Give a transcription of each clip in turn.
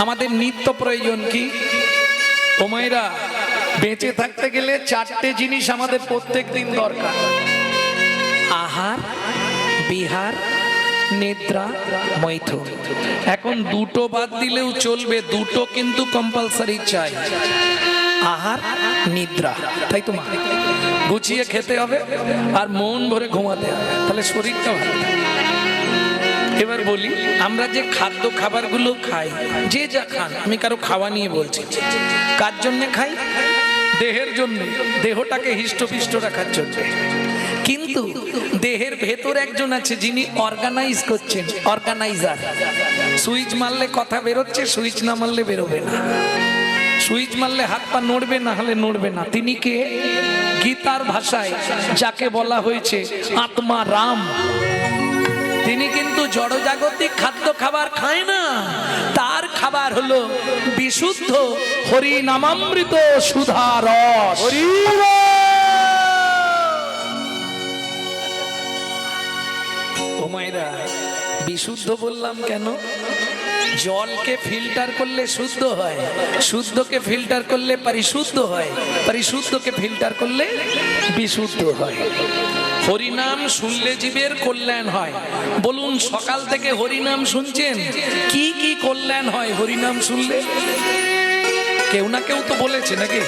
আমাদের নিত্য প্রয়োজন কি? ও মায়েরা, বেঁচে থাকতে গেলে চারটে জিনিস আমাদের প্রত্যেক দিন দরকার: আহার, বিহার, নিদ্রা, মৈথুন। এখন দুটো বাদ দিলেও চলবে, দুটো কিন্তু কম্পালসারি চাই: আহার, নিদ্রা। তাই তো মা? গুছিয়ে খেতে হবে আর মন ভরে ঘুমাতে হবে, তাহলে শরীরটা ভালো থাকে। এবার বলি, আমরা যে খাদ্য খাবারগুলো খাই, যে যা খান, আমি কারো খাওয়া নিয়ে বলছি, কার জন্য খাই? দেহের জন্য, দেহটাকে হিষ্টপিষ্ট রাখার জন্য। কিন্তু দেহের ভেতর একজন আছে যিনি অর্গানাইজ করছেন, অর্গানাইজার। সুইচ মারলে কথা বেরোচ্ছে, সুইচ না মারলে বেরোবে না। সুইচ মারলে হাত পা নড়বে, না হলে নড়বে না। তিনি কে? গীতার ভাষায় যাকে বলা হয়েছে আত্মা রাম। তিনি কিন্তু জড়জাগতিক খাদ্য খাবার খায় না, তার খাবার হলো বিশুদ্ধ হরি নামামৃত সুধা রস। ও মায়েরা, বিশুদ্ধ বললাম কেন? জলকে ফিল্টার করলে শুদ্ধ হয়, শুদ্ধকে ফিল্টার করলে পরিশুদ্ধ হয়, পরিশুদ্ধকে ফিল্টার করলে বিশুদ্ধ হয়। হরিনাম শুনলে জীবের কল্যাণ হয়। বলুন, সকাল থেকে হরিনাম শুনছেন, কি কি কল্যাণ হয় হরিনাম শুনলে? কেউ না কেউ তো বলেছে নাকি?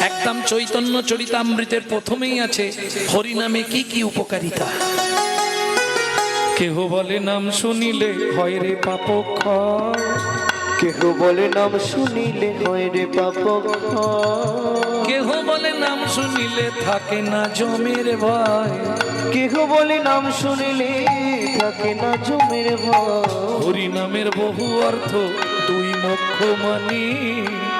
একদম চৈতন্য চরিতামৃতের প্রথমেই আছে হরিনামে কি কি উপকারিতা। কেহ বলে নাম শুনিলে হয় রে পাপ ক্ষয়, কেহ বলে নাম শুনিলে হয় রে পাপ ক্ষয়, কেহ বলে নাম শুনিলে থাকে না জমের ভয়, কেহ বলে নাম শুনিলে থাকে না জমের ভয়। হরি নামের বহু অর্থ দুই মোক্ষ মানি,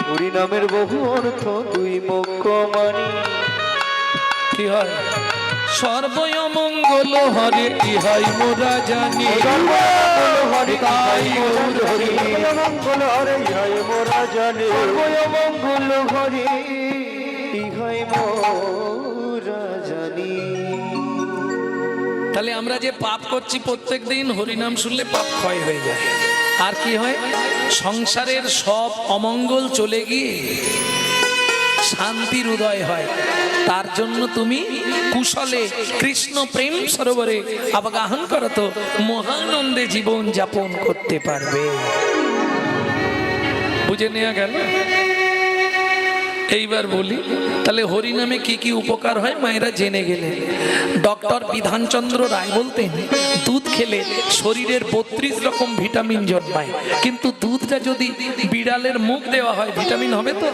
হরি নামের বহু অর্থ দুই মোক্ষ মানি। কি হয়? সর্বমঙ্গল হরে ইহাই মোরা জানি, তাই গৌর হরি মঙ্গল হরে ইহাই মোরা জানি, মঙ্গল হরে ইহাই মোরা জানি। তাহলে আমরা যে পাপ করছি প্রত্যেক দিন হরিনাম শুনলে পাপ ক্ষয় হয়ে যায়। আর কি হয়? সংসারের সব অমঙ্গল চলে গিয়ে শান্তির উদয় হয়। তার জন্য তুমি কুশলে কৃষ্ণ প্রেম সরোবরে অবগাহন করো, তো মহানন্দে জীবন যাপন করতে পারবে। বুঝে নেওয়া গেল? এইবার বলি, তাহলে হরিনামে কি কি উপকার হয় মায়েরা জেনে গেলে। ডক্টর বিধানচন্দ্র রায় বলতেন, দুধ খেলে শরীরের 32 রকম ভিটামিন জন্মায়, কিন্তু দুধটা যদি বিড়ালের মুখ দেওয়া হয়, ভিটামিন হবে তো?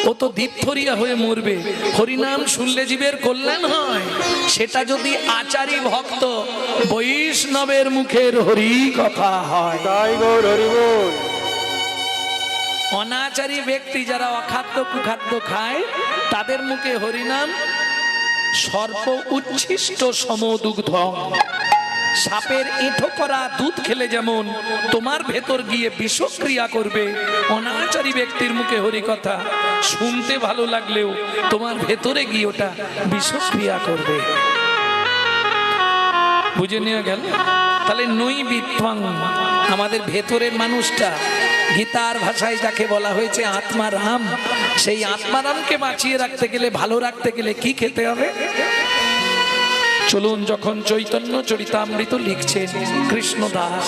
ও তো দীপথরিয়া হয়ে মরবে। হরিনাম শুনলে জীবের কল্যাণ হয়। সেটা যদি আচারী ভক্ত বৈষ্ণবের মুখের হরি কথা হয়। তাই গৌর হরি বল। অনাচারী ব্যক্তি যারা অখাদ্য কুখাদ্য খায়, তাদের মুখে হরিনাম সর্প উচ্ছিষ্ট সমদুগ্ধ। সাপের এঁঠো করা দুধ খেলে যেমন তোমার ভেতর গিয়ে বিষক্রিয়া করবে, অনাচারী ব্যক্তির মুখে হরি কথা শুনতে ভালো লাগলেও তোমার ভেতরে গিয়ে ওটা বিষক্রিয়া করবে। বুঝে নেওয়া গেল? তাহলে নৈবিত্বং, আমাদের ভেতরের মানুষটা, গীতার ভাষায় যাকে বলা হয়েছে আত্মারাম, সেই আত্মারামকে বাঁচিয়ে রাখতে গেলে, ভালো রাখতে গেলে কি খেতে হবে? চলুন, যখন চৈতন্য চরিতামৃত লিখছেন কৃষ্ণদাস,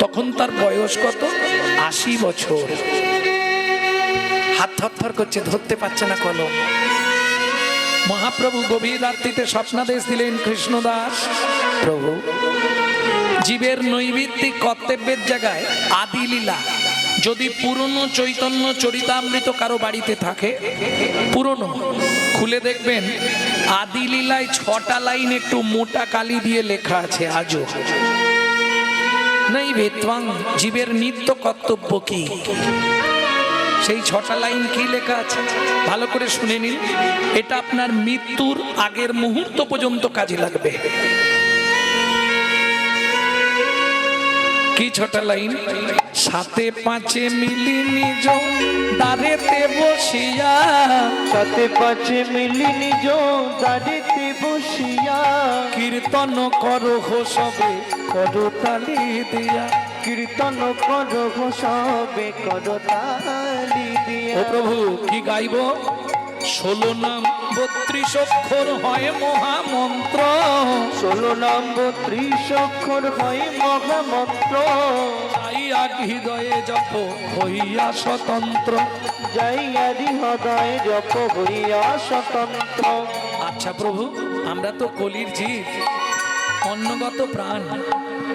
তখন তার বয়স কত? 80 বছর। হাত থরথর করছে, ধরতে পারছে না কলম। মহাপ্রভু গভীর রাত্রিতে স্বপ্নাদেশ দিলেন, কৃষ্ণদাস, প্রভু জীবের নৈমিত্তিক কর্তব্যের জায়গায় আদি লীলা, যদি পুরনো চৈতন্য চরিতামৃত কারো বাড়িতে থাকে, পুরনো খুলে দেখবেন আদি লীলায় 6টা লাইন একটু মোটা কালি দিয়ে লেখা আছে আজও। নৈবেত্বং, জীবের নিত্য কর্তব্য কি, সেই 6টা লাইন কি লেখা আছে ভালো করে শুনে নিন। এটা আপনার মৃত্যুর আগের মুহূর্ত পর্যন্ত কাজে লাগবে। কি 6টা লাইন? সাথে পাঁচে মিলি নিজ দ্বারেতে বসিয়া, সাথে পাঁচে মিলি নিজ দাঁড়িতে বসিয়া, কীর্তন করো হো সবে করতালি দিয়া। কীর্তন করো সবে করতালি দিয়া। ও প্রভু কি গাইব? 16 নাম 32 অক্ষর হয় মহামন্ত্র, 16 নাম 32 অক্ষর হয় মহামন্ত্র, যাইয়া হৃদয়ে জপ হইয়া স্বতন্ত্র। যাইয়ারি হৃদয়ে জপ হইয়া স্বতন্ত্র। আচ্ছা প্রভু, আমরা তো কলির জীব, অন্নগত প্রাণ,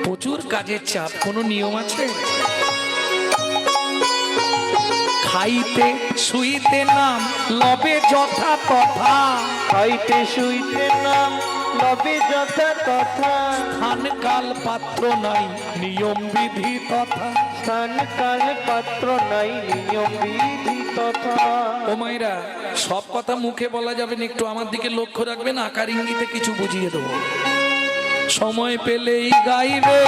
প্রচুর কাজের চাপ, কোনো নিয়ম আছে? খাইতে শুইতে নাম লবে যথা তথা, খাইতে শুইতে নাম লবে যথা তথা, স্থান কাল পাত্র নাই নিয়ম বিধি তথা। স্থান কাল পাত্র নাই নিয়ম বিধি তথা। ও মাইরা, সব কথা মুখে বলা যাবে না, একটু আমার দিকে লক্ষ্য রাখবেন, আকার ইঙ্গিতে কিছু বুঝিয়ে দেবো। সময় পেলেই গাইবে,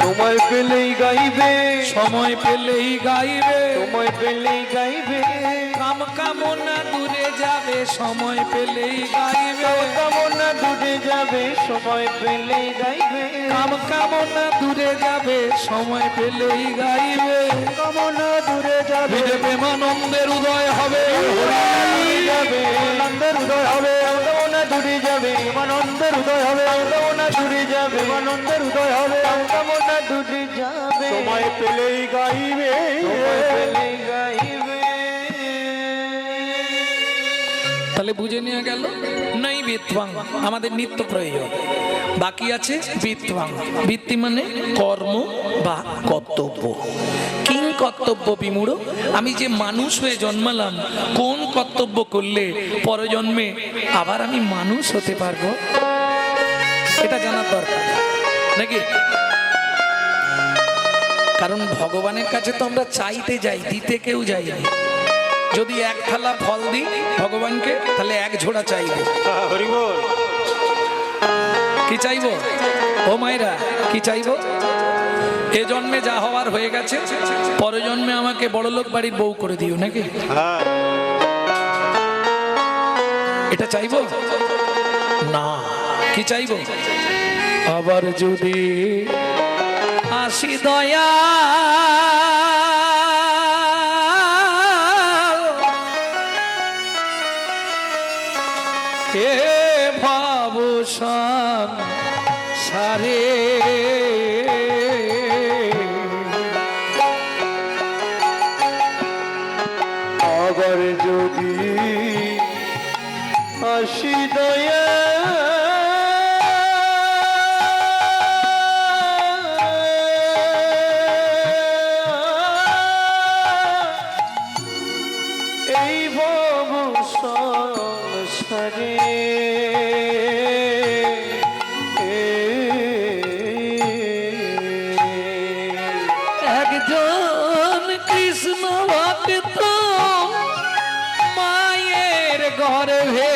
সময় পেলেই গাইবে, সময় পেলেই গাইবে, সময় পেলেই গাইবে, কাম কামনা দূরে যাবে, সময় পেলেই গাইবে, কামনা দূরে যাবে, সময় পেলেই গাইবে, কাম কামনা দূরে যাবে, সময় পেলেই গাইবে, কামনা দূরে যাবে, প্রেমানন্দের উদয় হবে, যাবে আনন্দের উদয় হবে, কামনা দূরে যাবে, আনন্দের উদয় হবে, কামনা দূরে যাবে, আনন্দের উদয় হবে, কামনা দূরে যাবে, সময় পেলেই গাইবে, সময় পেলেই গাইবে। তাহলে বুঝে নেওয়া গেল নাই বিত্বাং আমাদের নিত্য প্রয়োজন। বাকি আছে বিত্বাং। বৃত্তি মানে কর্ম বা কর্তব্য। কিং কর্তব্য বিমূঢ়, আমি যে মানুষ হয়ে জন্মালাম, কোন কর্তব্য করলে পরজন্মে আবার আমি মানুষ হতে পারবো, এটা জানার দরকার নাকি? কারণ ভগবানের কাছে তো আমরা চাইতে যাই, দিতে কেউ যাইনি। যদি এক থালা ফল দিই ভগবানকে, তাহলে এক ঝোড়া চাইবো। হরি বল। কি চাইবো? ও মায়েরা, কি চাইবো? এ জন্মে যা হওয়ার হয়ে গেছে, পরের জন্মে আমাকে বড়লোক বাড়ির বউ করে দিও নাকি? হ্যাঁ, এটা চাইবো না। কি চাইবো? আবার যদি আসি দয়া এ ভাবসান সারে, আবার যদি আসি দয়া এই ভব সংসারে, একজন কৃষ্ণ ভক্ত মায়ের গর্ভে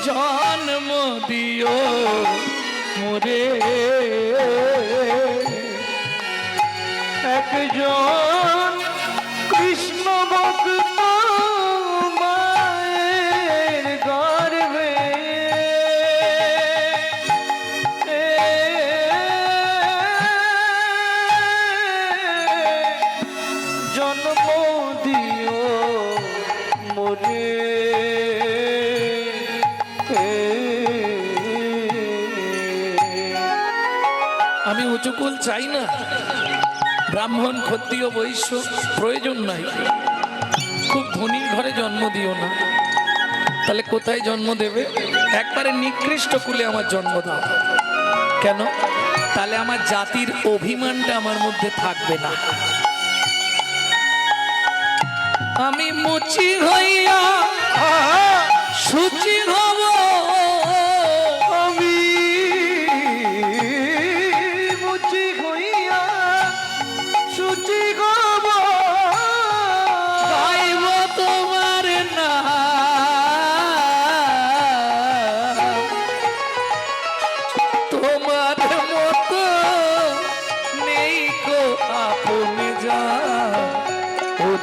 জন্ম দিও মোরে, একজন কৃষ্ণ ভক্ত মায়ের গর্ভে জন্ম দিও মোরে। আমি উঁচুকুল চাই না, ব্রাহ্মণ ক্ষত্রিয় বৈশ্য প্রয়োজন নাই, খুব ধনীর ঘরে জন্ম দিও না। তাহলে কোথায় জন্ম দেবে? একবারে নিকৃষ্ট কুলে আমার জন্ম দাও। কেন? তাহলে আমার জাতির অভিমানটা আমার মধ্যে থাকবে না। আমি মুচি হইয়া সুচি হব, আমি মুচি হইয়া সুচি গব, গাইব তোমার নাম,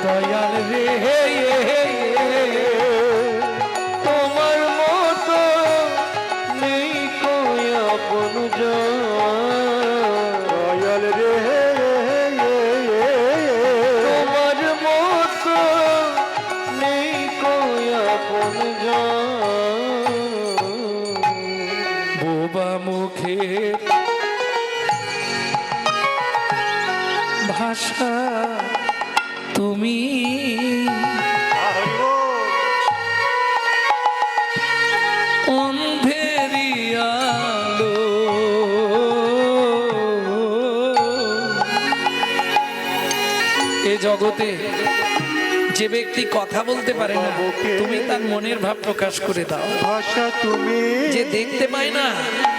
দয়াল রে তোমার মতো নেই কই আপন দয়াল রে তোমার মতো নেই কই আপন বোবা মুখে ভাষা তুমি হরি বল অন্ধেরি আলো এ জগতে যে ব্যক্তি কথা বলতে পারে না তুমি তার মনের ভাব প্রকাশ করে দাও। ভাষা তুমি যে দেখতে পায় না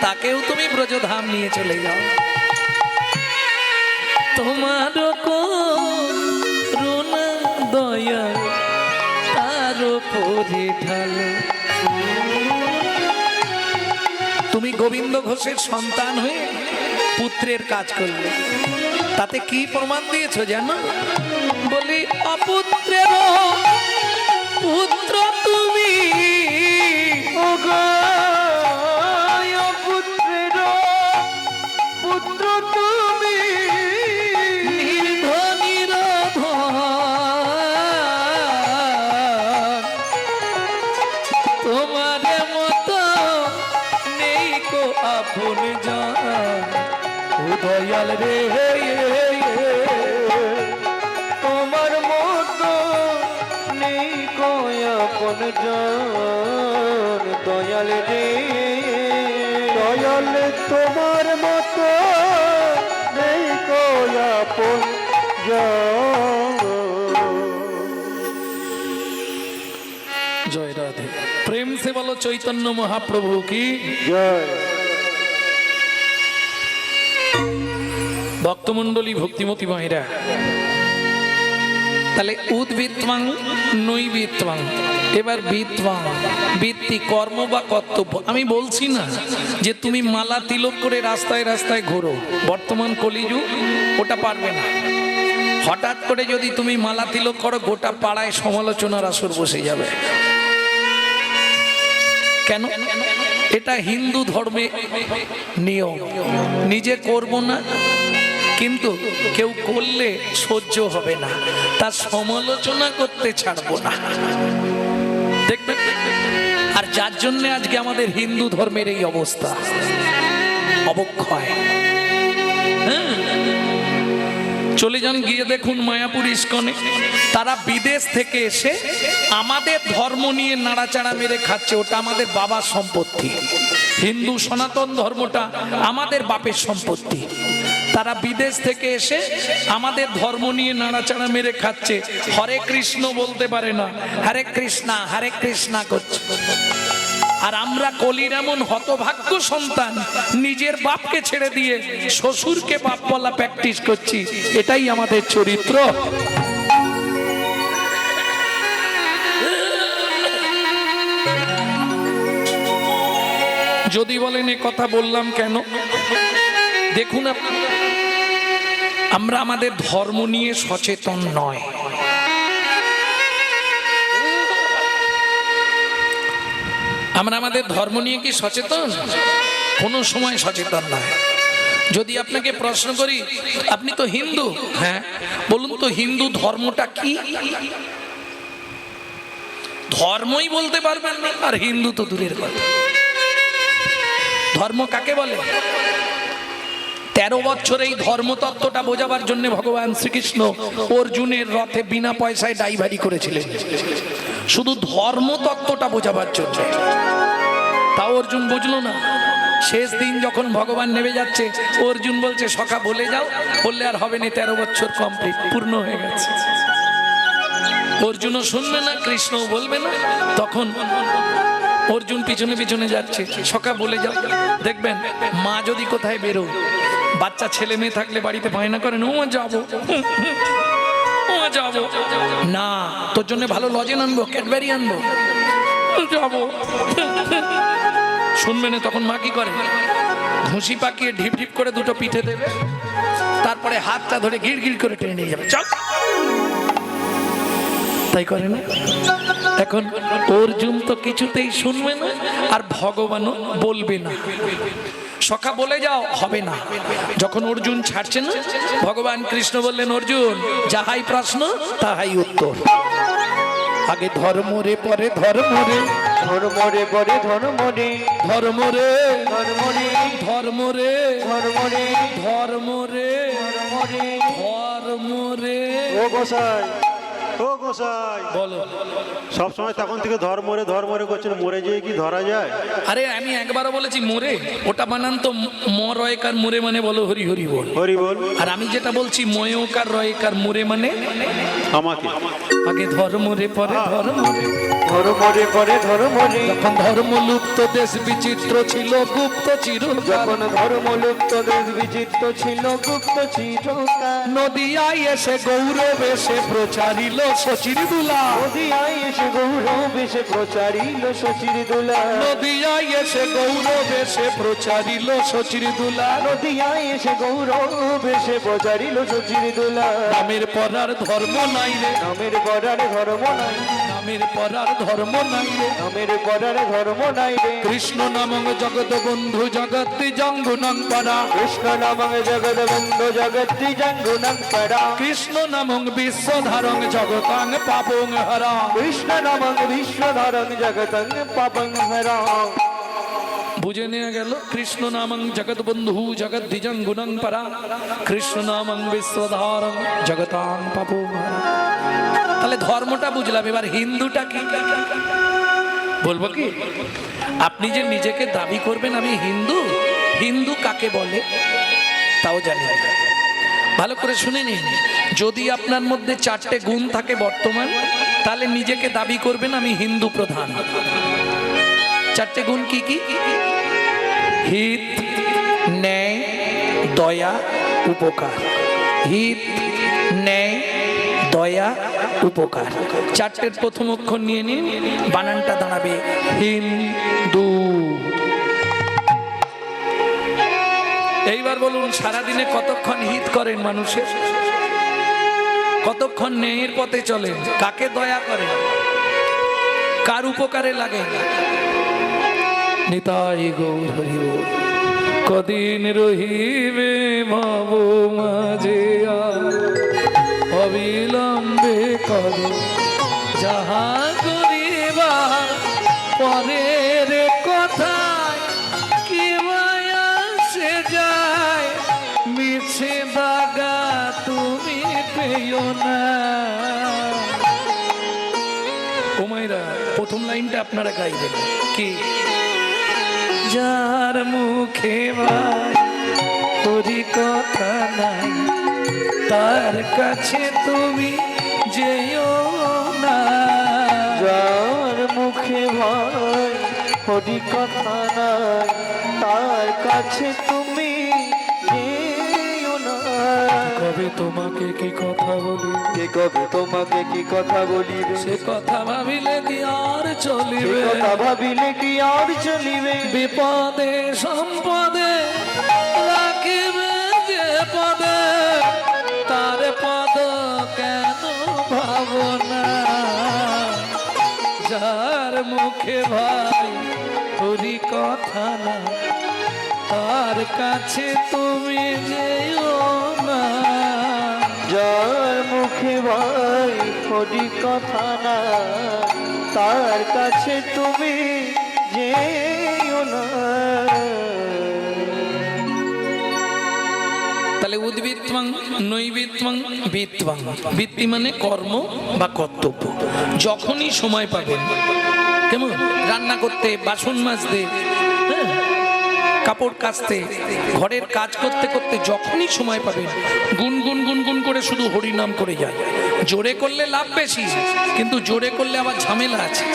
তাকেও তুমি ব্রজধাম নিয়ে চলে যাও। তোমার করুণা দয়া তার উপরে ঢালো। তুমি গোবিন্দ ঘোষের সন্তান হয়ে পুত্রের কাজ করলে, তাতে কি প্রমাণ দিয়েছো জানো? বলি অপুত্রের পুত্র তুমি। পুত্রের পুত্র তুমি নির্ধনীর ধন, তোমার মতো নেই কো আপন জন। ও দয়াল রে তোমার মতো নেই কই আপন জন দয়াল রে দয়াল তোমার মতো নেই কই আপন জয় রাধে। প্রেম সে বলো চৈতন্য মহাপ্রভু কি জয়। ভক্তমণ্ডলী ভক্তিমতী মায়েরা, তাহলে উদ্বৃত্তাং নৈবৃত্তাং, এবার বৃত্তাং বৃত্তি কর্ম বা কর্তব্য। আমি বলছি না যে তুমি মালা তিলক করে রাস্তায় রাস্তায় ঘোরো, বর্তমান কলিযুগ ওটা পারবে না। হঠাৎ করে যদি তুমি মালা তিলক করো গোটা পাড়ায় সমালোচনার আসর বসে যাবে। কেন? এটা হিন্দু ধর্মে নিয়ম। নিজে করব না, কিন্তু কেউ করলে সহ্য হবে না, তার সমালোচনা করতে ছাড়বো না। দেখবেন, আর যার জন্য আজকে আমাদের হিন্দু ধর্মের এই অবস্থা, অবক্ষয়। হ্যাঁ, চলে যান গিয়ে দেখুন মায়াপুর ইস্কনে, তারা বিদেশ থেকে এসে আমাদের ধর্ম নিয়ে নাড়াচাড়া মেরে খাচ্ছে। ওটা আমাদের বাবার সম্পত্তি। হিন্দু সনাতন ধর্মটা আমাদের বাপের সম্পত্তি। তারা বিদেশ থেকে এসে আমাদের ধর্ম নিয়ে নাড়াচাড়া মেরে খাচ্ছে। হরে কৃষ্ণ বলতে পারে না, হরে কৃষ্ণা করছে। আর আমরা কলির এমন হতভাগ্য সন্তান, নিজের বাপকে ছেড়ে দিয়ে শ্বশুরকে বাপ বলা প্র্যাকটিস করছি। এটাই আমাদের চরিত্র। যদি বলেন এ কথা বললাম কেন, দেখুন আমরা আমাদের ধর্ম নিয়ে সচেতন নয়। আমরা আমাদের ধর্ম নিয়ে কি সচেতন? কোনো সময় সচেতন নয়। যদি আপনাকে প্রশ্ন করি, আপনি তো হিন্দু, হ্যাঁ, বলুন তো হিন্দু ধর্মটা কি? ধর্মই বলতে পারবেন না, আর হিন্দু তো দূরের কথা। ধর্ম কাকে বলে? 13 বছর এই ধর্মতত্ত্বটা বোঝাবার জন্য ভগবান শ্রীকৃষ্ণ অর্জুনের রথে বিনা পয়সায় ড্রাইভারি করেছিলেন, শুধু ধর্মতত্ত্বটা বোঝাবার জন্য। তাও অর্জুন বুঝলো না। শেষ দিন যখন ভগবান নেমে যাচ্ছে, অর্জুন বলছে সখা বলে যাও, বললে আর হবে না, 13 বছর কমপ্লিট, পূর্ণ হয়ে গেছে। অর্জুনও শুনবে না, কৃষ্ণও বলবে না। তখন অর্জুন পিছনে পিছনে যাচ্ছে, সখা বলে যাও। দেখবেন মা যদি কোথায় বেরো, বাচ্চা ছেলে মেয়ে থাকলে বাড়িতে বায়না করেন, ও যাবো, ও যাবো না, তোর জন্য ভালো লজেন আনবো, ক্যাডবেরি আনবো, যাবো। শুনবে না, তখন মা কি করে? ঘুষি পাকিয়ে ঢিপ ঢিপ করে দুটো পিঠে দেবে, তারপরে হাতটা ধরে গিড় গিড় করে টেনে নিয়ে যাবে, চল। তাই করে না? এখন অর্জুন তো কিছুতেই শুনবে না, আর ভগবানও বলবে না। সখা বলে যাও, হবে না। যখন অর্জুন ছাড়ছে না, ভগবান কৃষ্ণ বললেন, অর্জুন যাহাই প্রশ্ন তাহাই উত্তর। আগে ধর্ম রে, পরে ধর্ম রে, ধর্ম রে পরে ধর্ম রে, ধর্ম রে, ধর্ম রে, ধর্ম রে, ধর্ম রে, ধর্ম রে, ধর্ম রে। ধর্ম রে। ও গোসাই, ও গোসাই, বলো। সব সময় তখন থেকে ধর্মরে ধর্মরে করছেন, মরে যেয়ে কি ধরা যায়? আরে আমি একবারও বলেছি মোরে, ওটা বানান তো ম রয়কার মোরে মানে বলো হরি হরি বল। হরি বল। আর আমি যেটা বলছি ময়কার রয়কার মোরে মানে আমাকে আগে ধর্ম রে, পরে ধর্ম রে। ধর্ম রে পরে ধর্ম রে, যখন ধর্ম লুপ্ত দেশ বিচিত্র ছিল গুপ্ত চিরকাল। যখন ধর্ম লুপ্ত দেশ বিচিত্র ছিল গুপ্ত চিরকাল। নদিয়ায় এসে গৌরব এসে প্রচারিল শচির দুলা। নদিয়ায় এসে গৌরব এসে প্রচারিল শচির দোলা। নদিয়ায় এসে গৌরব এসে প্রচারিল শচির দুলা। নদিয়ায় এসে গৌরব এসে প্রচারিল শচির দোলা। নামের পরার ধর্ম নাই রে, নামের পরার ধর্ম নাই, নামের পরার ধর্ম নাই রে। নামের পরার ধর্ম নাই রে। কৃষ্ণ নামং জগৎ বন্ধু জগৎ জঙ্গুনং পরা। কৃষ্ণ নামং জগৎ বন্ধু জগৎ জঙ্গুনং পরা। কৃষ্ণ নামং বিশ্বধারং জগতাং পাপং হরা। কৃষ্ণ নামং বিশ্বধারং জগতং পাপং হরা। বুঝে নেওয়া গেল, কৃষ্ণ নামং জগৎ বন্ধু জগৎ দ্বিজঙ্গুনং পরা। কৃষ্ণ নামং বিশ্বধারং জগতাং পাপং হরা। তাহলে ধর্মটা বুঝলাম, এবার হিন্দুটা কি বলবো কি? আপনি যে নিজেকে দাবি করবেন আমি হিন্দু, হিন্দু কাকে বলে তাও জানি না। ভালো করে শুনে নিন, যদি আপনার মধ্যে 4টে গুণ থাকে বর্তমান, তাহলে নিজেকে দাবি করবেন আমি হিন্দু প্রধান। 4টে গুণ কি কি? হিত, ন্যায়, দয়া, উপকার। হিত, ন্যায়, দয়া, উপকার। 4টের প্রথম অক্ষর নিয়ে নিন, বানানটা দাঁড়াবে হিন্দু। এইবার বলুন, সারাদিনে কতক্ষণ হিত করেন মানুষের? কতক্ষণ ন্যায়ের পথে চলেন? কাকে দয়া করেন? কার উপকারে লাগে? নিতাই গৌর হরি বল। কদিন রহিবে ভাবো মাঝে অবিলম্বে করো যাহা করিবা পরের কথায় কি মায়া সে যায় মিছে দাগা তুমি পেও না। ও মাইরা, প্রথম লাইনটা আপনারা গাইবেন কি? যার মুখে ভাই তোরই কথা নাই তার কাছে তুমি যেও না। যার মুখে ভাই হরি কথা নাই তার কাছে তুমি যেও না। কবে তোমাকে কি কথা বলি, কে কবে তোমাকে কি কথা বলিবে? সে কথা ভাবিলে কি আর সে চলিবে? কথা ভাবিলে কি আর চলিবে? বিপদে সম্পদে রাখিবে যে পদে তার পদ কেন ভাবনা। যার মুখে ভাই তোরই কথা না তার কাছে তুমি যেও না। যার মুখে ভাই হরি কথা না তার কাছে তুমি যেও না। তাহলে উদ্বৃত্তং নৈবৃত্তং বৃত্তং। বৃত্তি মানে কর্ম বা কর্তব্য। যখনই সময় পাবেন, কেমন রান্না করতে, বাসন মাজতে, কাপড় কাচতে, ঘরের কাজ করতে করতে যখনই সময় পাবেন গুনগুন গুনগুন করে শুধু হরিনাম করে যায়। জোরে করলে লাভ বেশি, কিন্তু জোরে করলে আবার ঝামেলা আছে।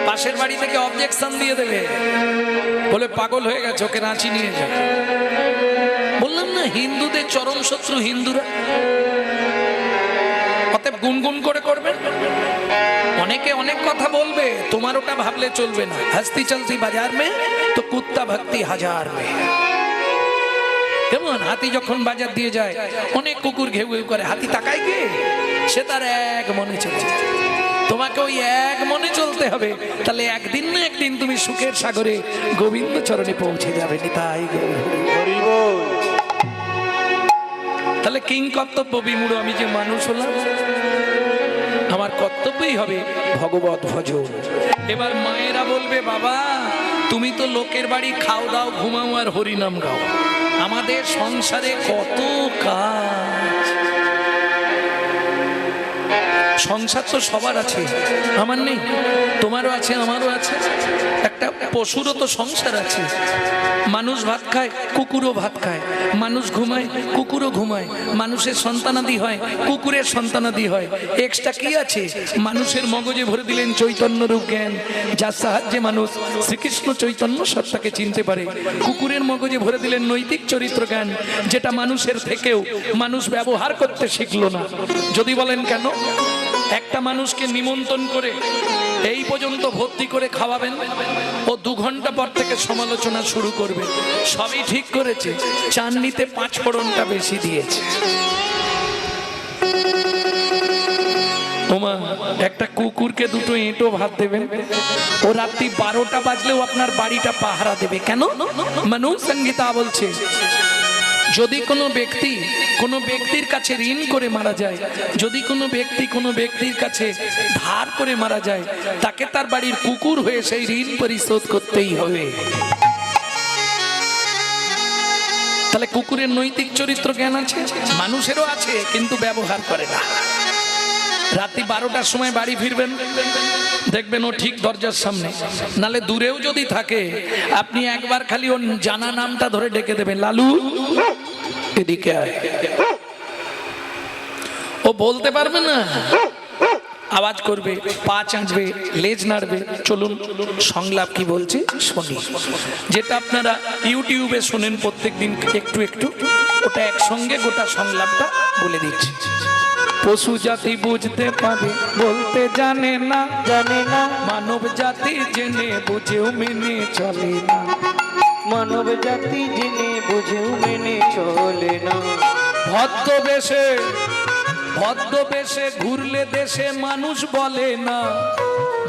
পাশের বাড়ি থেকে অবজেকশন দিয়ে দেবে, বলে পাগল হয়ে গেছে, ওকে রাঁচি নিয়ে যায়। বললাম না, হিন্দুদের চরম শত্রু হিন্দুরা। অতএব গুনগুন করে করবেন। অনেকে অনেক কথা বলবে, তোমার ওটা ভাবলে চলবে না। হাসতি চলতি বাজার মে তো কুত্তা ভক্তি হাজার মে। কেমন হাতি যখন বাজার দিয়ে যায়, অনেক কুকুর ঘেউ ঘেউ করে, হাতি তাকায় কে? সে সে তার এক মনে চলে যায়। তোমাকে ওই এক মনে চলতে হবে, তাহলে একদিন না একদিন তুমি সুখের সাগরে গোবিন্দ চরণে পৌঁছে যাবে। তাই হরি বল। তাহলে কিং কর্তব্য বিমূঢ়, আমি যে মানুষ হলাম, আমার কর্তব্যই হবে ভগবত ভজন। এবার মায়েরা বলবে, বাবা তুমি তো লোকের বাড়ি খাও দাও ঘুমাও আর হরিনাম গাও, আমাদের সংসারে কত কাজ। সংসার তো সবার আছে, আমার নেই, তোমারও আছে, আমারও আছে। একটা পশুরও তো সংসার আছে। মানুষ ভাত খায়, কুকুরও ভাত খায়। মানুষ ঘুমায়, কুকুরও ঘুমায়। মানুষের সন্তানাদি হয়, কুকুরের সন্তানাদি হয়। এক্সট্রা কি আছে? মানুষের মগজে ভরে দিলেন চৈতন্য রূপ জ্ঞান, যার সাহায্যে মানুষ শ্রীকৃষ্ণ চৈতন্য সত্তাকে চিনতে পারে। কুকুরের মগজে ভরে দিলেন নৈতিক চরিত্র জ্ঞান, যেটা মানুষের থেকেও মানুষ ব্যবহার করতে শিখলো না। যদি বলেন কেন? একটা মানুষকে নিমন্ত্রণ করে এই পর্যন্ত ভর্তি করে খাওয়াবেন, ও 2 ঘন্টা পর থেকে সমালোচনা শুরু করবে। সবই ঠিক করেছে, চাটনিতে 5 ফোড়নটা বেশি দিয়েছে। ওমা, একটা কুকুরকে 2টো এঁটো ভাত দেবেন, ও রাত্রি 12টা বাজলেও আপনার বাড়িটা পাহারা দেবে। কেন? মানুষ সংহিতা বলছে, যদি কোনো ব্যক্তির কাছে ঋণ করে মারা যায়, যদি কোনো ব্যক্তির কাছে ধার করে মারা যায়, তাকে তার বাড়ির কুকুর হয়ে সেই ঋণ পরিশোধ করতেই হবে। তাহলে কুকুরের নৈতিক চরিত্র জ্ঞান আছে, মানুষেরও আছে, কিন্তু ব্যবহার করে না। রাত্রি 12টার সময় বাড়ি ফিরবেন, দেখবেন ও ঠিক দরজার সামনে, নালে দূরেও যদি থাকে আপনি একবার খালি ওর জানা নামটা ধরে ডেকে দেবেন, লালু এদিকে আয়। ও বলতে পারবে না, আওয়াজ করবে, পা চাঁচবে, লেজ নাড়বে। চলুন সংলাপ কি বলছে শুনি। যেটা আপনারা ইউটিউবে শোনেন প্রত্যেকদিন একটু একটু, ওটা একসঙ্গে গোটা সংলাপটা বলে দিচ্ছি। পশু জাতি বুঝতে পারে, বলতে জানে না, মানব জাতি জেনে বুঝেও মেনে চলে না, মানব জাতি জেনে বুঝেও মেনে চলে না। ভদ্রবেশে ঘুরলে দেশে মানুষ বলে না,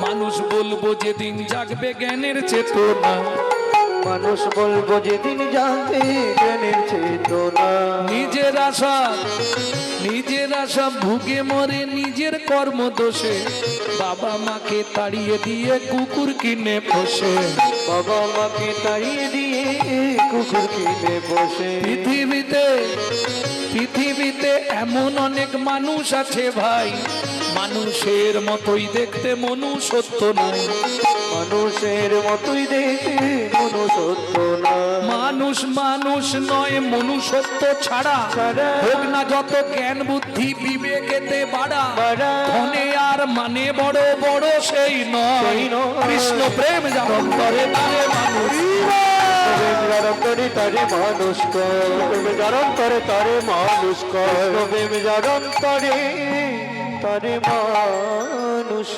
মানুষ বলবো যেদিন জাগবে জ্ঞানের চেতনা, মানুষ বলবো যেদিন জানবে জ্ঞানের চেতনা। নিজের আশা ভুগে মরে নিজের কর্ম দোষে, বাবা মাকে তাড়িয়ে দিয়ে কুকুর কিনে বসে, বাবা মাকে তাড়িয়ে দিয়ে কুকুর কিনে বসে। পৃথিবীতে এমন অনেক মানুষ আছে ভাই, মানুষের মতোই দেখতে মনুষ্যত্ব নয়, মানুষের মতোই দেখতে মনুষ্যত্ব না। মানুষ নয়, মনুষ্যত্ব ছাড়া হোক না যত জ্ঞান বুদ্ধি বিবেকেতে বাড়া, ধনে আর মানে বড় বড় সেই নয়, কৃষ্ণ প্রেম যেমন করে তারে মানুষ, জারণ করে তারে মানুষ জারণ করে তারে মানুষ জারণ করে তারে মানুষ।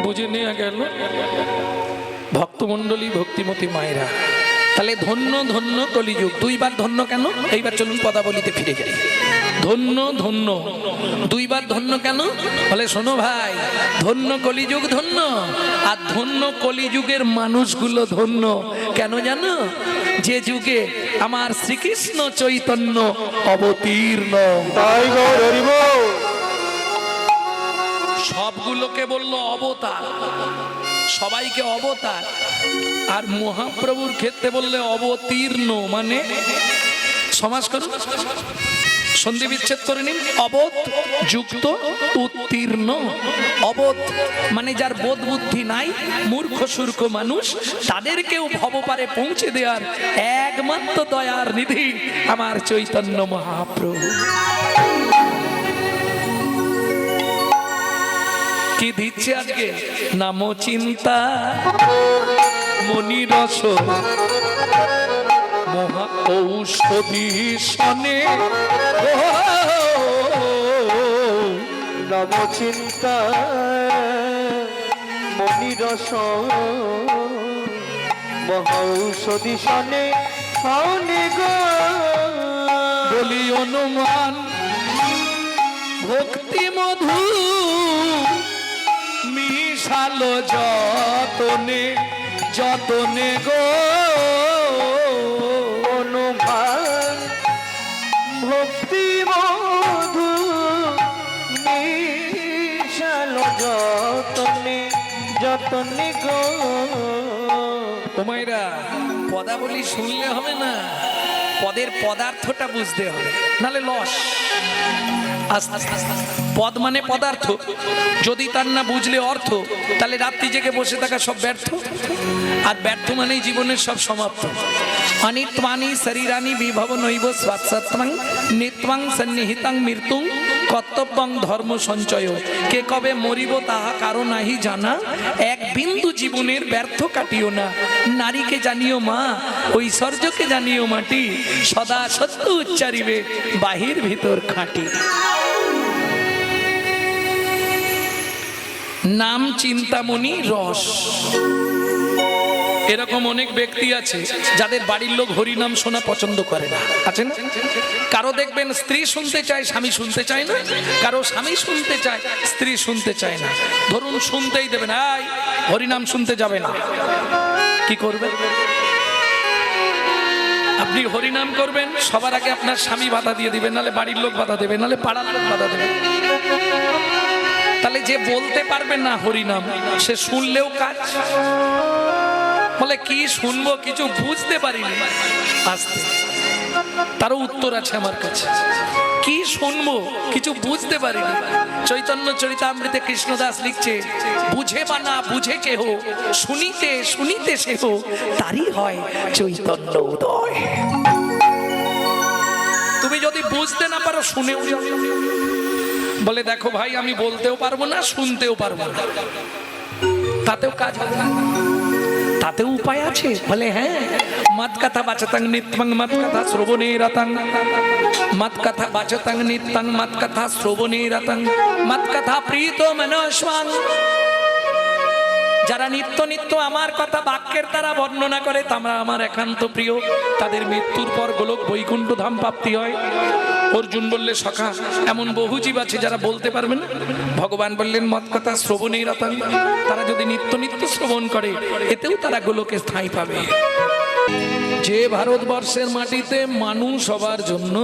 বুঝে নেওয়া গেল ভক্তমণ্ডলী, ভক্তিমতী মায়েরা। তাহলে ধন্য ধন্য কলিযুগ। 2বার ধন্য কেন? এইবার চলুন পদাবলিতে ফিরে যাই। ধন্য ধন্য 2বার ধন্য কেন? বলে শোনো ভাই, ধন্য কলিযুগ ধন্য, আর ধন্য কলিযুগের মানুষগুলো ধন্য। কেন জানো? যে যুগে আমার শ্রীকৃষ্ণ চৈতন্য অবতীর্ণ। তাই গৌর হরি বল। সবগুলোকে বললো অবতার, সবাইকে অবতার, আর মহাপ্রভুর ক্ষেত্রে বললে অবতীর্ণ, মানে সমাস করুন, সন্ধি বিচ্ছেদ করে নিন। অবোধ যুক্ত উত্তীর্ণ। অবোধ মানে যার বোধ বুদ্ধি নাই, মূর্খ সূর্খ মানুষ, তাদেরকেও ভবপারে পৌঁছে দেওয়ার একমাত্র দয়ার নিধি আমার চৈতন্য মহাপ্রভু। কি দিচ্ছে আজকে? নাম চিন্তা মনিরস মহা ঔষধি শনে, নব চিন্তা মনিরস মহৌষধি শনে, বলি অনুমান ভক্তি মধু মিশালো যতনে যতনে গো অনুমান ভক্তি মধু মিশালো যতনে যতনে গো। তোমায়রা পদাবলী শুনলে হবে না, পদের পদার্থটা বুঝতে হবে, নালে লস। পদ মানে পদার্থ, যদি তার না বুঝলে অর্থ, তাহলে রাত্রি জেগে বসে থাকা সব ব্যর্থ, আর ব্যর্থ মানেই জীবনের সব সমাপ্ত। অনিত্বানি শরীরানি বিভব নৈব স্বাৎসত্বং নিত্বাং সন্নিহিতাং মৃত্যুং কর্তব্যং ধর্ম সঞ্চয়। কে কবে মরিব তাহা কারো নাহি জানা, এক বিন্দু জীবনের ব্যর্থ কাটিও না। নারীকে জানিও মা, ঐশ্বর্যকে জানিও মাটি, সদা সত্য উচ্চারিবে বাহির ভিতর খাঁটি। নাম চিন্তামণি রস। এরকম অনেক ব্যক্তি আছে যাদের বাড়ির লোক হরিনাম শোনা পছন্দ করে না, আছে না? কারো দেখবেন স্ত্রী শুনতে চায়, স্বামী শুনতে চায় না, কারো স্বামী শুনতে চায়, স্ত্রী শুনতে চায় না। ধরুন শুনতেই দেবেন, এই হরিনাম শুনতে যাবে না, কি করবেন? আপনি হরিনাম করবেন, সবার আগে আপনার স্বামী বাধা দিয়ে দিবেন, নালে বাড়ির লোক বাধা দেবে, নালে পাড়ার লোক বাধা দেবে। তাহলে যে বলতে পারবেন না হরিনাম, সে শুনলেও কাজ। বলে কি শুনবো, কিছু বুঝতে পারিনি, আসতে তারও উত্তর আছে আমার কাছে। কি শুনবো, কিছু বুঝতে পারিনি। চৈতন্য চরিতামৃতে কৃষ্ণদাস লিখছে, বুঝে বা না বুঝে কেহ, শুনিতে শুনিতে সেহ, তারই হয় চৈতন্য উদয়। তুমি যদি বুঝতে না পারো, শুনেও যাও। বলে দেখো ভাই, আমি বলতেও পারবো না, শুনতেও পারবো না, তাতেও কাজ হবে না, তাতেও উপায় আছে। বলে হ্যাঁ, মত কথা বাচতাং নিত্যং মত কথা শ্রবণে রতং, মত কথা বাচতাং নিত্যং মত কথা শ্রবণে রতং, মত কথা প্রীত মনস্বাং। যারা নিত্য নিত্য আমার কথা বাক্যের দ্বারা বর্ণনা করে, তারা আমার একান্ত প্রিয়, তাদের মৃত্যুর পর গোলক বৈকুণ্ঠ ধাম প্রাপ্তি হয়। অর্জুন বললে সখা, এমন বহু জীব আছে যারা বলতে পারবে না। ভগবান বললেন মত কথা শ্রবণেই রতং, তারা যদি নিত্য নিত্য শ্রবণ করে, এতেও তারা গোলকে স্থায়ী পাবে। যে ভারতবর্ষের মাটিতে মানুষ হবার জন্য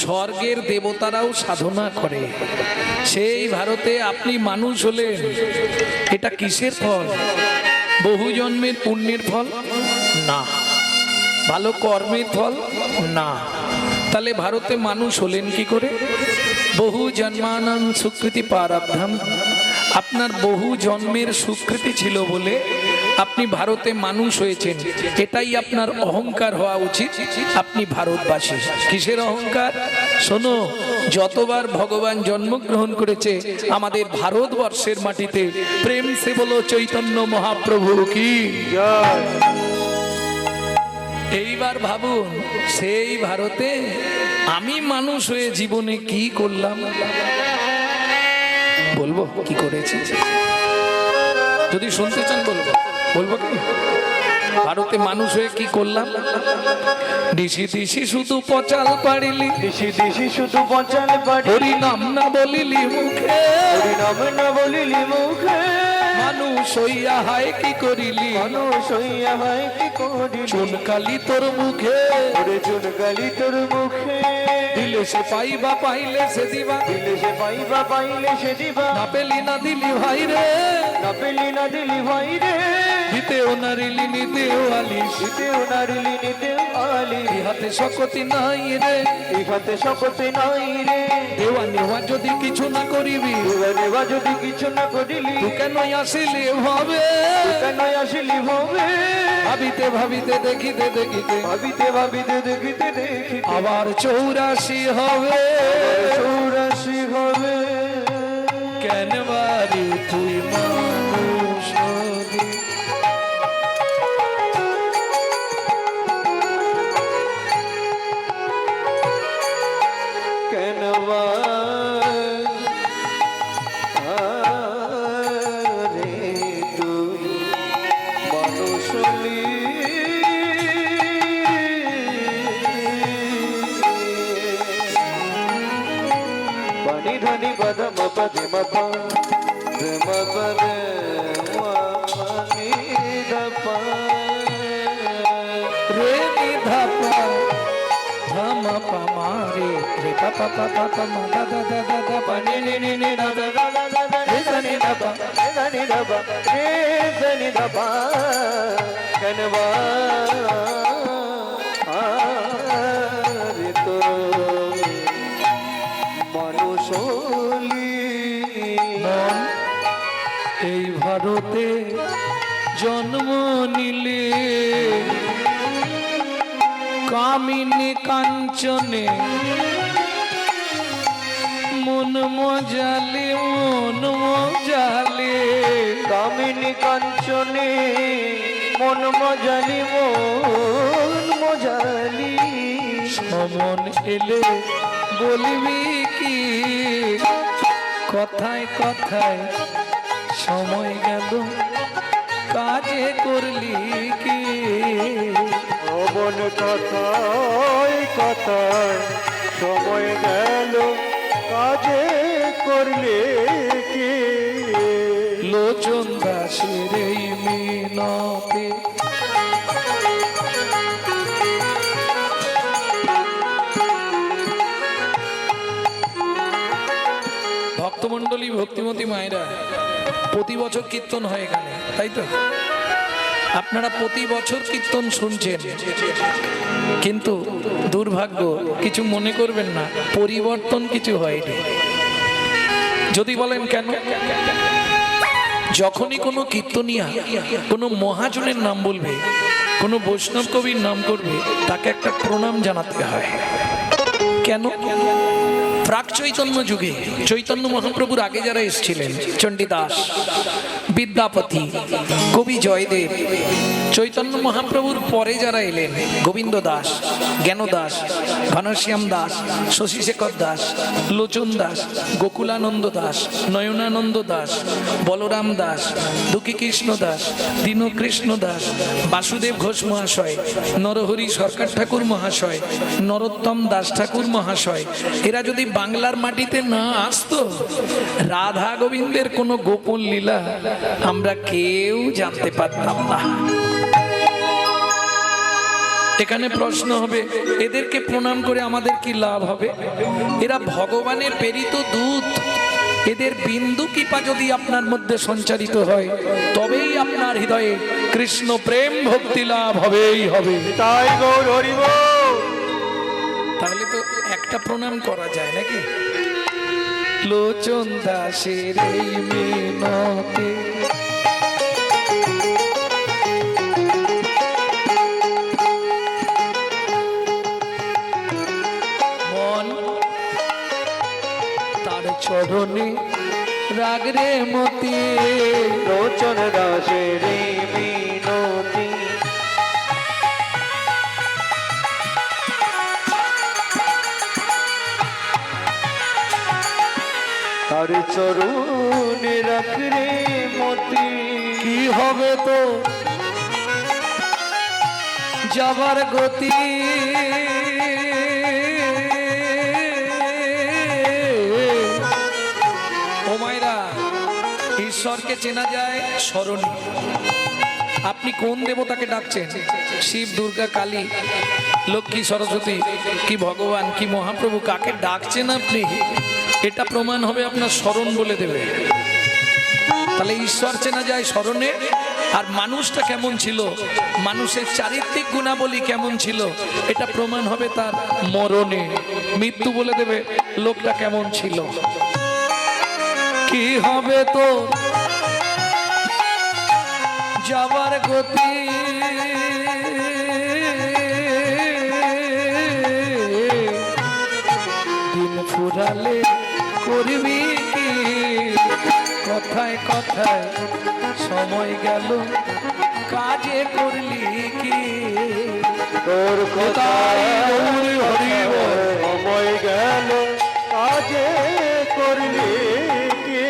স্বর্গের দেবতারাও সাধনা করে, সেই ভারতে আপনি মানুষ হলেন, এটা কিসের ফল? বহু জন্মের পুণ্যের ফল না, ভালো কর্মের ফল না। তাহলে ভারতে মানুষ হলেন কি করে? বহু জন্মানাং সুকৃতি প্রারব্ধম। আপনার বহু জন্মের সুকৃতি ছিল বলে আপনি ভারতে মানুষ হয়েছেন, এটাই আপনার অহংকার হওয়া উচিত। আপনি ভারতবাসী। কিসের অহংকার? শোনো, যতবার ভগবান জন্মগ্রহণ করেছে আমাদের ভারতবর্ষের মাটিতে, প্রেম সে বলো চৈতন্য মহাপ্রভু কি জয়। এইবার ভাবুন, সেই ভারতে আমি মানুষ হয়ে জীবনে কি করলাম? বলবো কি করেছি? যদি শুনতে চান বলবো, বলবো কি? ভারতে মানুষ হয়ে কি করলাম? দিশি দিশি শুধু পচাল পাড়িলি, দিশি দিশি শুধু পচাল পাড়ি, হরি নাম না বলিলি মুখে, হরি নাম না বলিলি মুখে, মানুষ হইয়া হায় কি করিলি, মানুষ হইয়া হয় কি করিলি, চুনকালি তোর মুখে, ওরে চুনকালি তোর মুখে, দিলে সে পাইবা পাইলে সে দিবা, দিলে সে পাইবা পাইলে সে দিবা, না পেলি না দিলি ভাই রে, না পেলি না দিলি ভাই রে, দিতেও নারিলি নিতেও আলিস, দিতেও নারিলি নিতেও আলি, ইহাতে শকতি নাই রে, ইহাতে শপথে নাই রে, দেওয়া নেওয়া যদি কিছু না করিবি, দেওয়া নেওয়া যদি কিছু না করিলি, তুই কেন আসিলি ভাবে, কেন আসিলি ভাবে, ভাবিতে ভাবিতে দেখিতে দেখিতে, ভাবিতে ভাবিতে দেখিতে দেখিতে, আবার 84 হবে, 84 হবে, কেন বাড়ি তুই মানুষ হলি? কেন রে তুই মানুষ হলি? নি ধনি পদ ম পদ ম প ম পদ ম নি দ প রে নি ধা পা ধা ম পা মা রে রে পা পা পা পা পা মা দা দা দা দা দা পা নি নি নি নি দা দা দা দা দা দা রে ধা নি ধা পা রে ধনি দ প রে ধনি দ প কনবা তো মানুষলি মন এই ভারতে জন্ম নিলে কামিনী কাঞ্চনে মন মজালে মন মজালে কামিনী কাঞ্চনে মন মজালি মন মজালি সমন এলে বলবি কি কথায় কথায় সময় গেল কাজে করলি কি অবন কথায় কথায় সময় গেল কাজে করলে কি লোচন দাসের এই মিনতে ভক্তমণ্ডলী ভক্তিমতী মায়েরা প্রতি বছর কীর্তন হয় এখানে, তাই তো? আপনারা প্রতি বছর কীর্তন শুনছেন, কিন্তু দুর্ভাগ্য কিছু মনে করবেন না, পরিবর্তন কিছু হয়নি। যদি বলেন কেন? যখনই কোনো কীর্তনিয়া কোনো মহাজনের নাম বলবে, কোনো বৈষ্ণব কবির নাম করবে, তাকে একটা প্রণাম জানাতে হয়। কেন? প্রাক চৈতন্য যুগে চৈতন্য মহাপ্রভুর আগে যারা এসেছিলেন, চণ্ডীদাস, বিদ্যাপতি, কবি জয়দেব, চৈতন্য মহাপ্রভুর পরে যারা এলেন, গোবিন্দ দাস, জ্ঞানদাস, ঘনশ্যাম দাস, শশীশেখর দাস, লোচন দাস, গোকুলানন্দ দাস, নয়নানন্দ দাস, বলরাম দাস, দুঃখীকৃষ্ণ দাস, দীনকৃষ্ণ দাস, বাসুদেব ঘোষ মহাশয়, নরহরি সরকার ঠাকুর মহাশয়, নরোত্তম দাস ঠাকুর মহাশয়, এরা যদি বাংলার মাটিতে না আসতো, রাধা গোবিন্দের কোনো গোপন লীলা আমরা কেউ জানতে পারতাম না। এখানে প্রশ্ন হবে, এদেরকে প্রণাম করে আমাদের কি লাভ হবে? এরা ভগবানের প্রেরিত দূত, এদের বিন্দু কৃপা যদি আপনার মধ্যে সঞ্চারিত হয়, তবেই আপনার হৃদয়ে কৃষ্ণ প্রেম ভক্তি লাভ হবেই হবে। তাই গৌর হরি বল। তাহলে তো একটা প্রণাম করা যায় নাকি? লোচন দাসের এই মিনতে মন তার চরণে রাগরে মতি, লোচন দাসের মিনতি তার চরণে রাখ রে মতি। কি হবে তো যাবার গতি, ও মায়েরা, ঈশ্বরকে চেনা যায় স্মরণে। আপনি কোন দেবতাকে ডাকছেন? শিব, দুর্গা, কালী, লক্ষ্মী, সরস্বতী, কি ভগবান, কি মহাপ্রভু, কাকে ডাকছেন আপনি? এটা প্রমাণ হবে, আপনার স্মরণ বলে দেবে। তাহলে ঈশ্বর চেনা যায় স্মরণে। আর মানুষটা কেমন ছিল, মানুষের চারিত্রিক গুণাবলী কেমন ছিল, এটা প্রমাণ হবে তার মরণে। মৃত্যু বলে দেবে লোকটা কেমন ছিল। কি হবে তো যাবার গতি, দিন ফুরালে করবি কি, কথায় কথায় সময় গেল কাজে করলি কি, তোর কোথায় গৌর হরি বল। সময় গেল কাজে করলে কি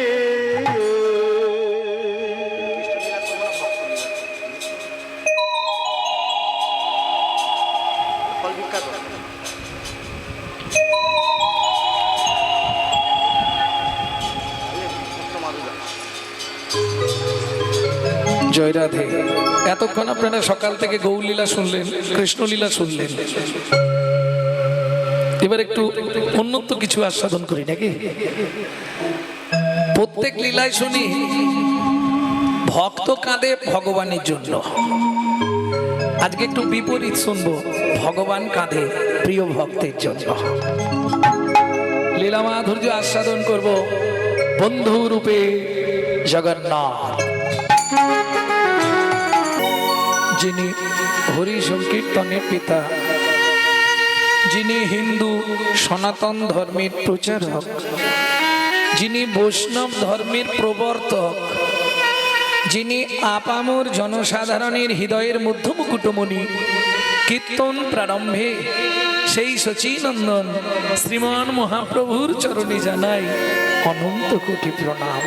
জয় রাধে। এতক্ষণ আপনারা সকাল থেকে গৌরলীলা শুনলেন, কৃষ্ণলীলা শুনলেন, এবার একটু উন্নত কিছু আস্বাদন করি নাকি? প্রত্যেক লীলায় শুনি ভক্ত কাঁদে ভগবানের জন্য, আজকে একটু বিপরীত শুনবো, ভগবান কাঁদে প্রিয় ভক্তের জন্য। লীলা মাধুর্য আস্বাদন করব বন্ধু রূপে জগন্নাথ, যিনি হরি সংকীর্তনের পিতা, যিনি হিন্দু সনাতন ধর্মের প্রচারক, যিনি বৈষ্ণব ধর্মের প্রবর্তক, যিনি আপামর জনসাধারণের হৃদয়ের মধ্য মুকুটমণি, কীর্তন প্রারম্ভে সেই শচীনন্দন শ্রীমান মহাপ্রভুর চরণে জানাই অনন্ত কোটি প্রণাম।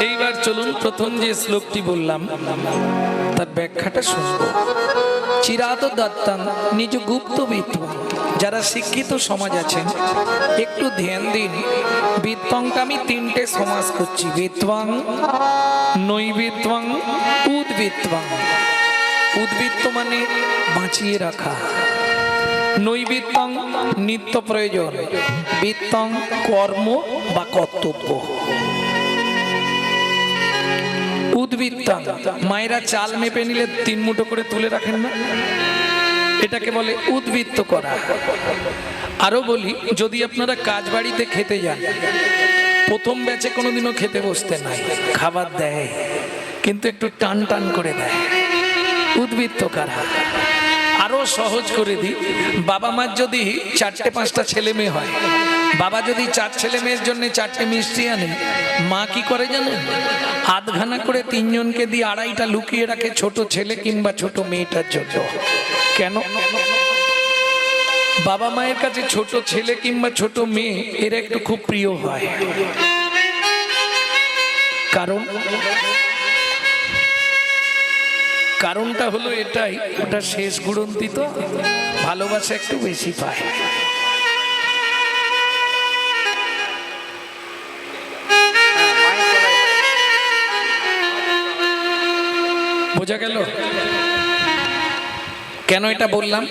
এইবার চলুন প্রথম যে শ্লোকটি বললাম তার ব্যাখ্যাটা শুনব। চিরাত দত্তাং নিজ গুপ্ত বিত্তং, যারা শিক্ষিত সমাজ আছেন একটু ধ্যান দিন। বিত্তংটা আমি তিনটে সমাস করছি, বিত্তং, নৈবিত্তং, উদ্বৃত্তং। উদ্বৃত্ত মানে বাঁচিয়ে রাখা, নৈবিত্তং নিত্য প্রয়োজন, বিত্তং কর্ম বা কর্তব্য। উদ্বৃত্তং মায়েরা চাল মেপে নিলে 3 মুঠো করে তুলে রাখেন না, এটাকে বলে উদ্বৃত্ত করা। আরো বলি, যদি আপনারা কাজ বাড়িতে খেতে যান, প্রথম ব্যাচে কোনোদিনও খেতে বসতে নাই, খাবার দেয় কিন্তু একটু টান টান করে দেয়, উদ্বৃত্ত করা। আরো সহজ করে দিই, বাবা মার যদি 4-5টা ছেলে মেয়ে হয়, বাবা যদি 4 ছেলে মেয়ের জন্য 4টে মিষ্টি আনে, মা কি করে জানেন? আধখানা করে 3 জনকে দিয়ে 2.5টা লুকিয়ে রাখে ছোট ছেলে কিংবা ছোট মেয়েটার জন্য। কেন? বাবা মায়ের কাছে ছোট ছেলে কিংবা ছোট মেয়ে এরা একটু খুব প্রিয় হয়। কারণটা হলো এটাই, ওটা শেষ গুড়ন্তি, তো ভালোবাসা একটু বেশি পায়। বোঝা গেল কেন এটা বললাম?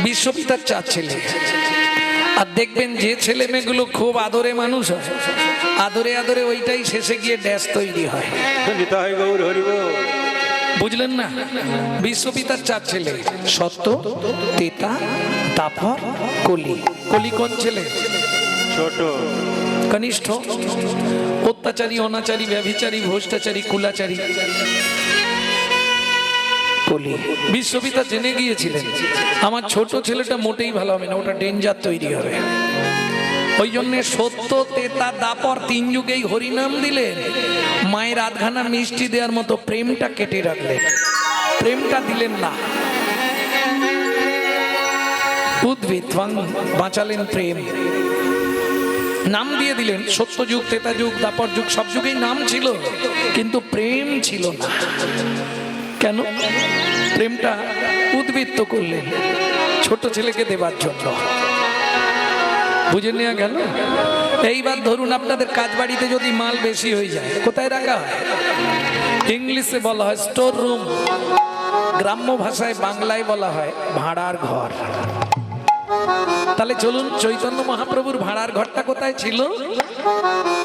বিশ্বপিতার 4 ছেলে, আর দেখবেন যে ছেলে মেয়েগুলো খুব আদরে মানুষ হয়, আদরে আদরে ওইটাই শেষে গিয়ে ড্যাশ তৈরি হয়। বুঝলেন না? বিশ্বপিতার 4 ছেলে, সত্য, তেতা, দাপর, কলি। কলি কোন ছেলে? ছোট, কনিষ্ঠ। অত্যাচারী, অনাচারী, ব্যভিচারী, ভ্রষ্টাচারী, কুলাচারী কলি। বিশ্বপিতা জেনে গিয়েছিলেন আমার ছোট ছেলেটা মোটেই ভালো হবে না, ওটা ডেঞ্জার তৈরি হবে। ওই জন্য সত্য, তেতা, দাপর 3 যুগেই হরিনাম দিলেন। মায়ের আধখানা মিষ্টি দেওয়ার মতো প্রেমটা কেটে রাখলেন, প্রেমটা দিলেন না। উদ্বৃত্তং বাঁচালেন প্রেম, নাম দিয়ে দিলেন। সত্য যুগ, তেতা যুগ, দাপর যুগ সব যুগেই নাম ছিল, কিন্তু প্রেম ছিল না। কেন? প্রেমটা উদ্বৃত্ত করলেন ছোট ছেলেকে দেবার জন্য। বুঝে নেওয়া গেল? এইবার ধরুন আপনাদের কাজ বাড়িতে যদি মাল বেশি হয়ে যায়, কোথায় রাখা হয়? ইংলিশে বলা হয় স্টোর রুম, গ্রাম্য ভাষায় বাংলায় বলা হয় ভাড়ার ঘর। তাহলে চলুন, চৈতন্য মহাপ্রভুর ভাড়ার ঘরটা কোথায় ছিল?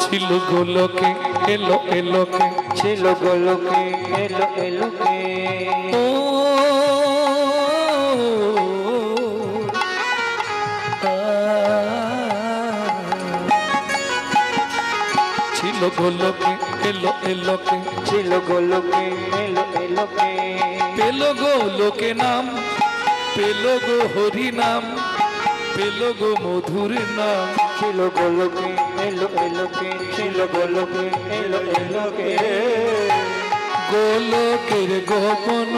ছিল গোলকে, এলো এলোকে, ছিল গোলকে, এলো এলোকে। ছিল গোলকে, এলো এলোকে, ছিল গোলকে, এলো এলোকে। পেল গো লোকে নাম, পেল গো হরি নাম, পেল গো মধুর নাম। ছিল গোলকে, এলো এলোকে, ছিল গোলকে, এলো এলোকে। গোলকের গোপন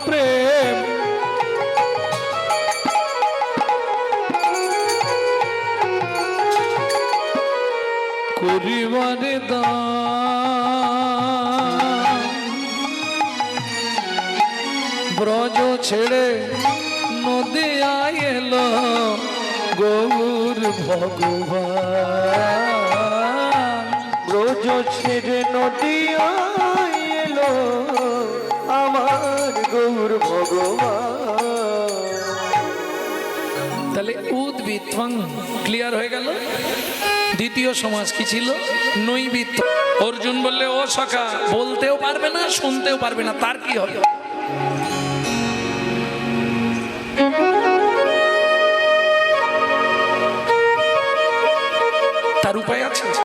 প্রেম, করিবারে দান, ব্রজ ছেড়ে নদী আইলো, গৌর ভগবান। ব্রজ ছেড়ে নদিয়া এলো আমার গৌর ভগবান। তাহলে উদ্ভিত্বং ক্লিয়ার হয়ে গেল। দ্বিতীয় সমাজ কি ছিল? নৈবিত্য। অর্জুন বললে ও সখা, বলতেও পারবে না শুনতেও পারবে না, তার কি হবে? তার উপায় আছে?